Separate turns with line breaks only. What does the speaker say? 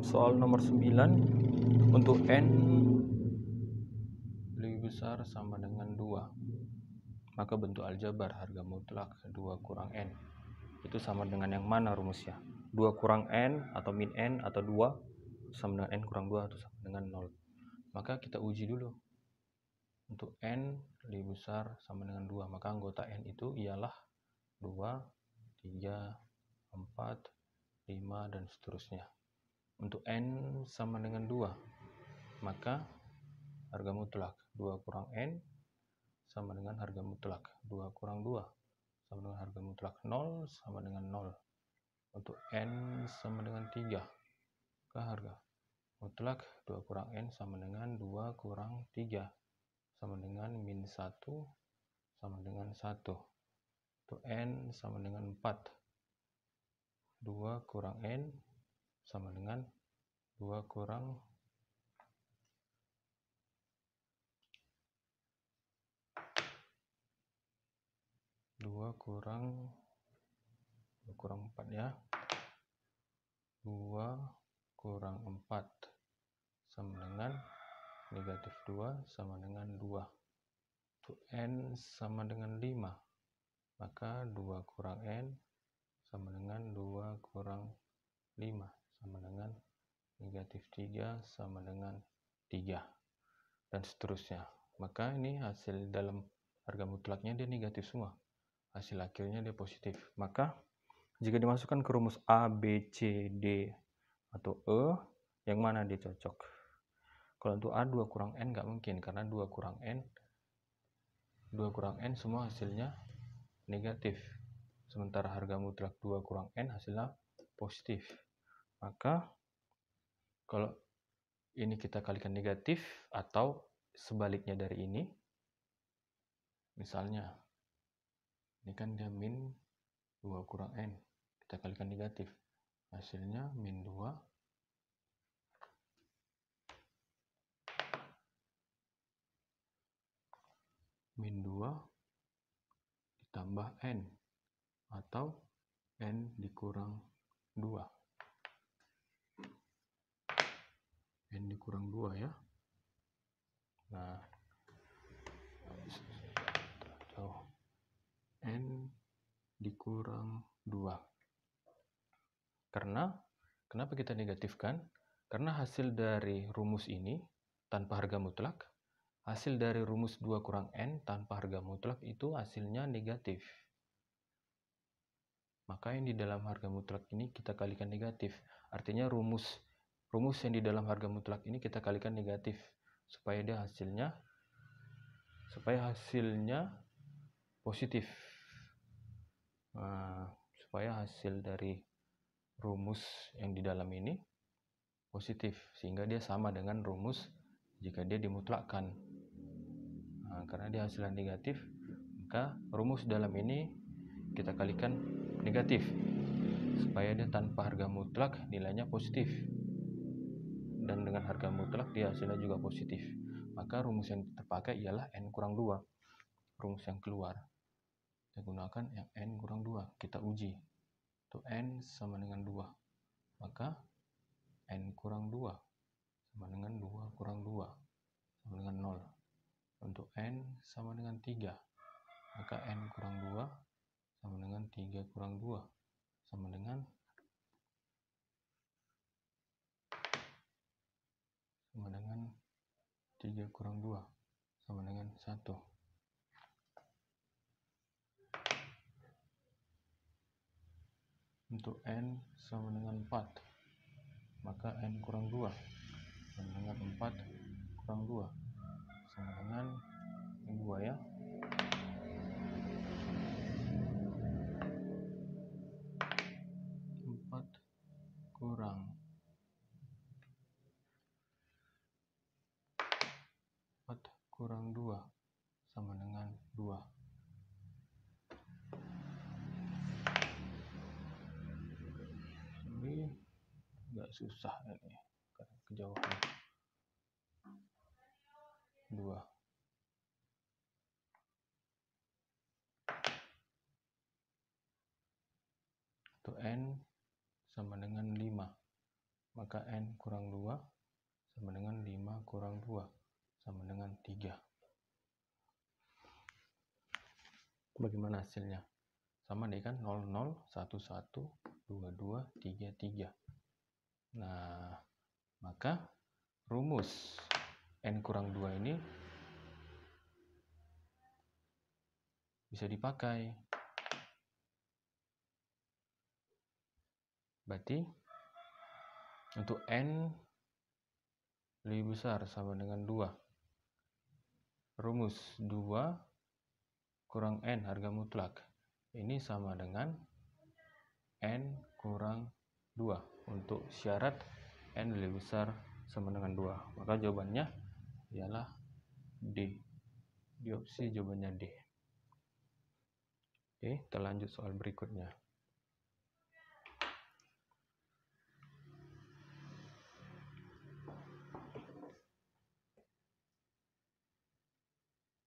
Soal nomor 9, untuk n lebih besar sama dengan 2, maka bentuk aljabar harga mutlak 2 kurang n itu sama dengan yang mana rumusnya? 2 kurang n atau min n atau 2 sama dengan n kurang 2 atau sama dengan 0. Maka kita uji dulu. Untuk n lebih besar sama dengan 2, maka anggota n itu ialah 2, 3, 4, 5, dan seterusnya. Untuk n sama dengan 2, maka harga mutlak 2 kurang n sama dengan harga mutlak 2 kurang 2 sama dengan harga mutlak 0 sama dengan 0. Untuk n sama dengan 3, maka harga mutlak 2 kurang n sama dengan 2 kurang 3 sama dengan min 1 sama dengan 1. Untuk n sama dengan 4, 2 kurang n sama dengan 2 kurang 4 ya. 2 kurang 4 sama dengan negatif 2 sama dengan 2. Untuk n sama dengan 5, maka 2 kurang n sama dengan 2 kurang 5 sama dengan negatif 3 sama dengan 3, dan seterusnya. Maka ini hasil dalam harga mutlaknya dia negatif semua, hasil akhirnya dia positif. Maka jika dimasukkan ke rumus A, B, C, D, atau E, yang mana dia cocok? Kalau untuk A 2 kurang n nggak mungkin, karena 2 kurang n semua hasilnya negatif. Sementara harga mutlak 2 kurang n hasilnya positif. Maka kalau ini kita kalikan negatif atau sebaliknya dari ini, misalnya ini kan dia min 2 kurang n, kita kalikan negatif, hasilnya min 2 ditambah n, atau n dikurang 2. N dikurang 2 ya. Nah, n dikurang 2. Kenapa kita negatifkan? Karena hasil dari rumus ini tanpa harga mutlak, hasil dari rumus 2 kurang n tanpa harga mutlak itu hasilnya negatif. Maka yang di dalam harga mutlak ini kita kalikan negatif. Artinya rumus yang di dalam harga mutlak ini kita kalikan negatif supaya hasilnya positif. Nah, supaya hasil dari rumus yang di dalam ini positif, sehingga dia sama dengan rumus jika dia dimutlakkan. Nah, karena dia hasilnya negatif, maka rumus dalam ini kita kalikan negatif supaya dia tanpa harga mutlak nilainya positif, dan dengan harga mutlak dia hasilnya juga positif. Maka rumus yang terpakai ialah n kurang 2. Rumus yang keluar kita gunakan yang n kurang 2. Kita uji. Untuk n sama dengan 2, maka n kurang 2 sama dengan 2 kurang 2 sama dengan 0. Untuk n sama dengan 3, maka n kurang 2 sama dengan 3 kurang 2 sama dengan 3 kurang 2 sama dengan 1. Untuk n sama dengan 4, maka n kurang 2 sama dengan 4 kurang 2 sama dengan 2 ya. 4 kurang 2 sama dengan 2. Ini agak susah ini karena kejauhan 2. Untuk n sama dengan 5, maka N kurang 2 sama dengan 5 kurang 2 sama dengan 3. Bagaimana hasilnya? Sama deh kan, 0, 0, 1, 1, 2, 2, 3, 3. Nah, maka rumus N kurang 2 ini bisa dipakai. Berarti untuk N lebih besar sama dengan 2. Rumus 2 kurang N harga mutlak. Ini sama dengan N kurang 2 untuk syarat N lebih besar sama dengan 2. Maka jawabannya ialah D. Di opsi jawabannya D. Oke, kita lanjut soal berikutnya.